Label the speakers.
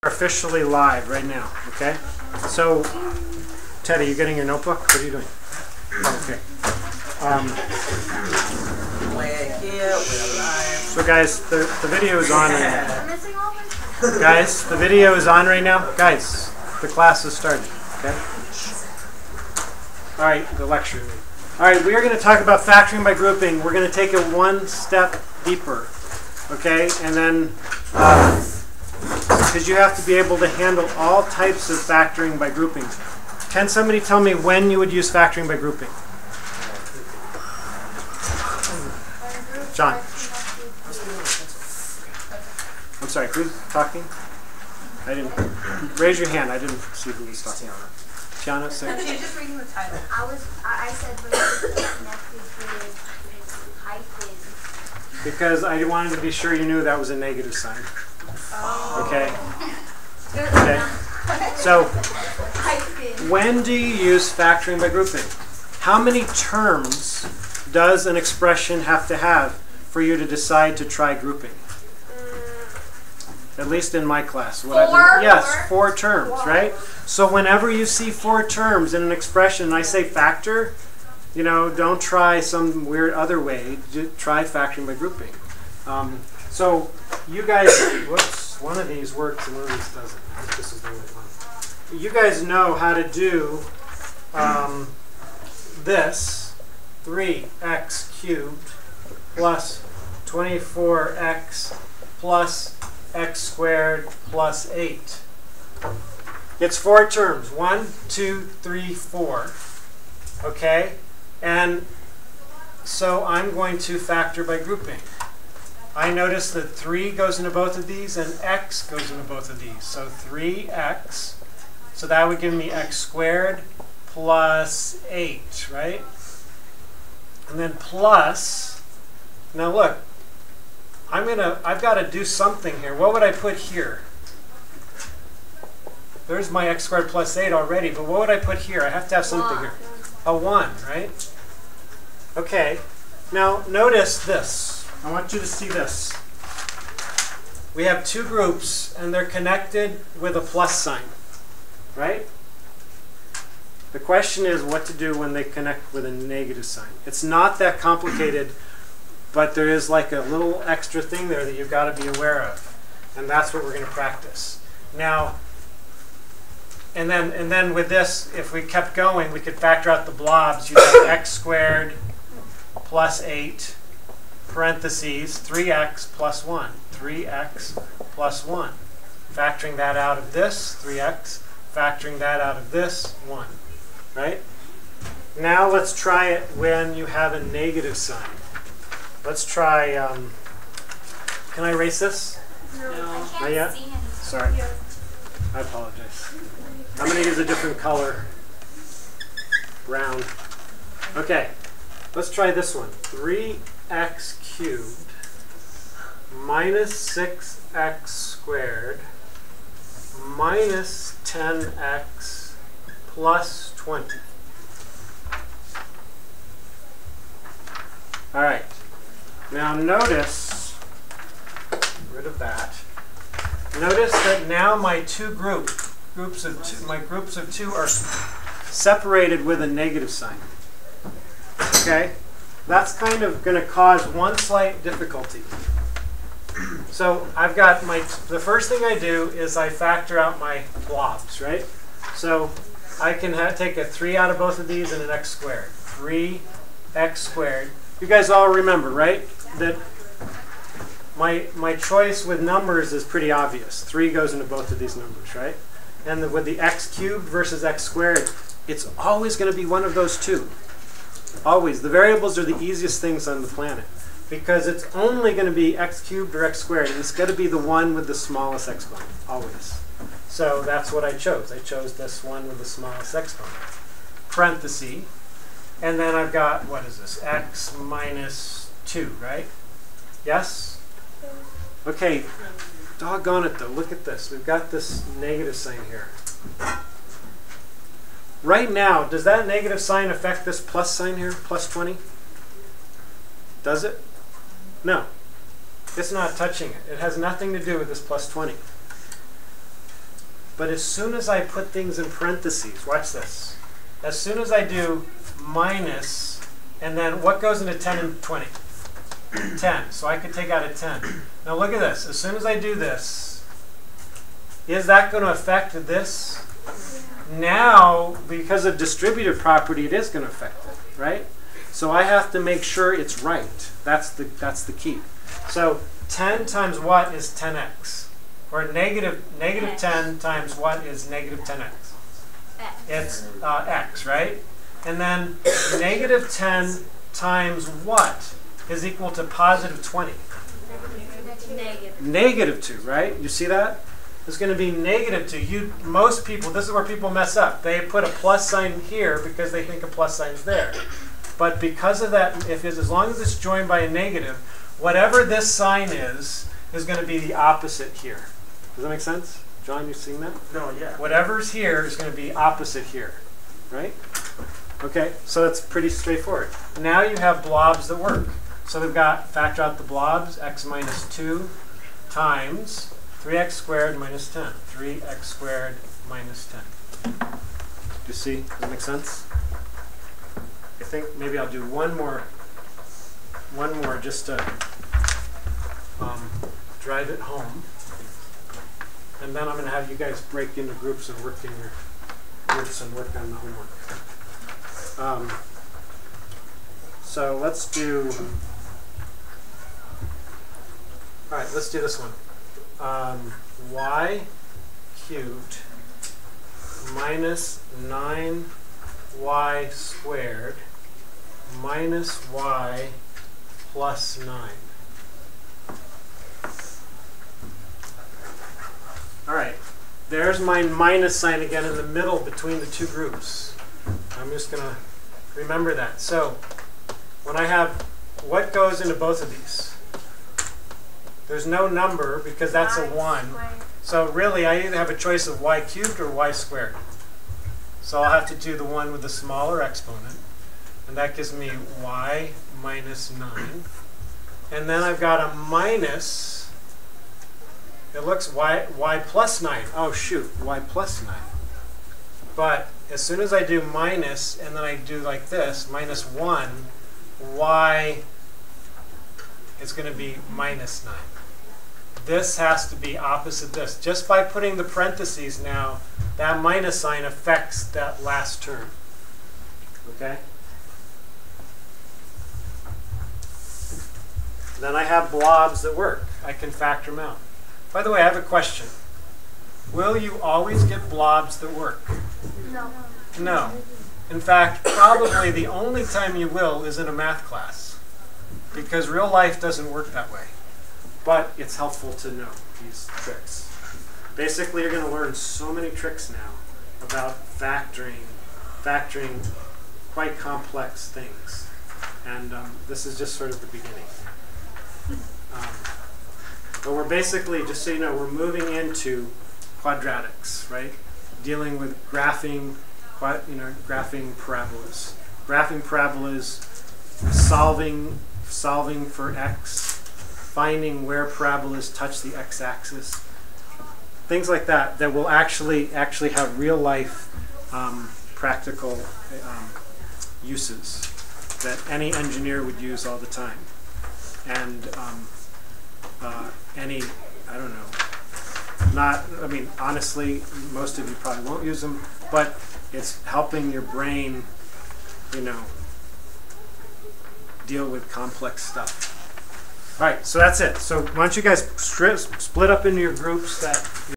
Speaker 1: Officially live right now, okay? So, Teddy, you getting your notebook? What are you doing? Oh, okay. So guys, the video is on right now. Guys, the video is on right now. Guys, the class has started, okay? All right, the lecture. All right, we are going to talk about factoring by grouping. We're going to take it one step deeper, okay? And then, because you have to be able to handle all types of factoring by grouping. Can somebody tell me when you would use factoring by grouping? John. I'm sorry, who's talking? I didn't. Raise your hand. I didn't see who was talking. Tiana, say.
Speaker 2: She's just reading the title.
Speaker 3: I said when it was connected with hyphen.
Speaker 1: Because I wanted to be sure you knew that was a negative sign. Okay. Okay. So, when do you use factoring by grouping? How many terms does an expression have to have for you to decide to try grouping? At least in my class. Yes, 4 terms, right? So whenever you see 4 terms in an expression, and I say factor, you know, don't try some weird other way. Try factoring by grouping. So you guys, whoops, one of these works and one of these doesn't. This is the only one. You guys know how to do this 3x cubed plus 24x plus x squared plus 8. It's 4 terms. 1, 2, 3, 4. Okay? And so I'm going to factor by grouping. I notice that 3 goes into both of these and x goes into both of these. So 3x. So that would give me x squared plus 8, right? And then plus, now look, I've got to do something here. What would I put here? There's my x squared plus 8 already, but what would I put here? I have to have something here. A 1, right? Okay. Now notice this. I want you to see this. We have 2 groups, and they're connected with a plus sign, right? The question is what to do when they connect with a negative sign. It's not that complicated, but there is like a little extra thing there that you've got to be aware of, and that's what we're going to practice. Now, and then with this, if we kept going, we could factor out the blobs. You have x squared plus 8, parentheses, 3x plus 1. 3x plus 1. Factoring that out of this, 3x. Factoring that out of this, 1. Right? Now let's try it when you have a negative sign. Let's try, can I erase this?
Speaker 3: No. I
Speaker 1: Not yet?
Speaker 3: can't see anything.
Speaker 1: Sorry. I apologize. I'm going to use a different color. Brown. Okay. Let's try this one. 3x cubed minus 6x squared minus 10x plus 20. All right. Now notice, rid of that. Notice that now my groups of 2 are separated with a negative sign. Okay? That's kind of going to cause one slight difficulty. So I've got the first thing I do is I factor out my blobs, right? So I can take a 3 out of both of these and an x squared. 3x squared. You guys all remember, right? That my choice with numbers is pretty obvious. 3 goes into both of these numbers, right? And with the x cubed versus x squared, it's always going to be one of those 2. Always. The variables are the easiest things on the planet because it's only going to be x cubed or x squared, and it's going to be the one with the smallest exponent, always. So that's what I chose. I chose this one with the smallest exponent. Parenthesis. And then I've got, what is this? X minus 2, right? Yes? Okay. Doggone it, though. Look at this. We've got this negative sign here. Right now, does that negative sign affect this plus sign here, plus 20? Does it? No. It's not touching it. It has nothing to do with this plus 20. But as soon as I put things in parentheses, watch this. As soon as I do minus, and then what goes into 10 and 20? 10. So I could take out a 10. Now look at this. As soon as I do this, is that going to affect this? Now, because of distributive property, it is going to affect it, right? So I have to make sure it's right. That's the key. So 10 times what is 10x? Or negative 10 times what is negative 10x? It's x, right? And then negative 10 times what is equal to positive 20? Negative 2, right? You see that? It's going to be negative 2. Most people, this is where people mess up. They put a plus sign here because they think a plus sign is there. But because of that, as long as it's joined by a negative, whatever this sign is going to be the opposite here. Does that make sense? John, you seen that?
Speaker 2: No, yeah.
Speaker 1: Whatever's here is going to be opposite here, right? Okay, so that's pretty straightforward. Now you have blobs that work. So we've got, factor out the blobs, x minus 2 times 3x squared minus 10. 3x squared minus 10. You see? Does that make sense? I think maybe I'll do one more just to drive it home. And then I'm going to have you guys break into groups and work in your groups and work on the homework. So let's do, all right, let's do this one. Y cubed minus 9y squared minus y plus 9. All right, there's my minus sign again in the middle between the two groups. I'm just going to remember that. So when I have, what goes into both of these? There's no number because that's a 1. So really, I either have a choice of y cubed or y squared. So I'll have to do the one with the smaller exponent. And that gives me y minus 9. And then I've got a minus. It looks y plus 9. Oh, shoot, y plus 9. But as soon as I do minus, and then I do like this, minus 1, y is going to be minus 9. This has to be opposite this. Just by putting the parentheses now, that minus sign affects that last term. Okay? Then I have blobs that work. I can factor them out. By the way, I have a question. Will you always get blobs that work?
Speaker 3: No.
Speaker 1: No. In fact, probably the only time you will is in a math class, because real life doesn't work that way. But it's helpful to know these tricks. Basically, you're going to learn so many tricks now about factoring quite complex things. And this is just sort of the beginning. But we're basically, just so you know, we're moving into quadratics, right? Dealing with graphing parabolas. Graphing parabolas, solving for x, finding where parabolas touch the x-axis. Things like that will actually have real life practical uses that any engineer would use all the time. And honestly, most of you probably won't use them, but it's helping your brain, deal with complex stuff. All right, so that's it. So why don't you guys split up into your groups that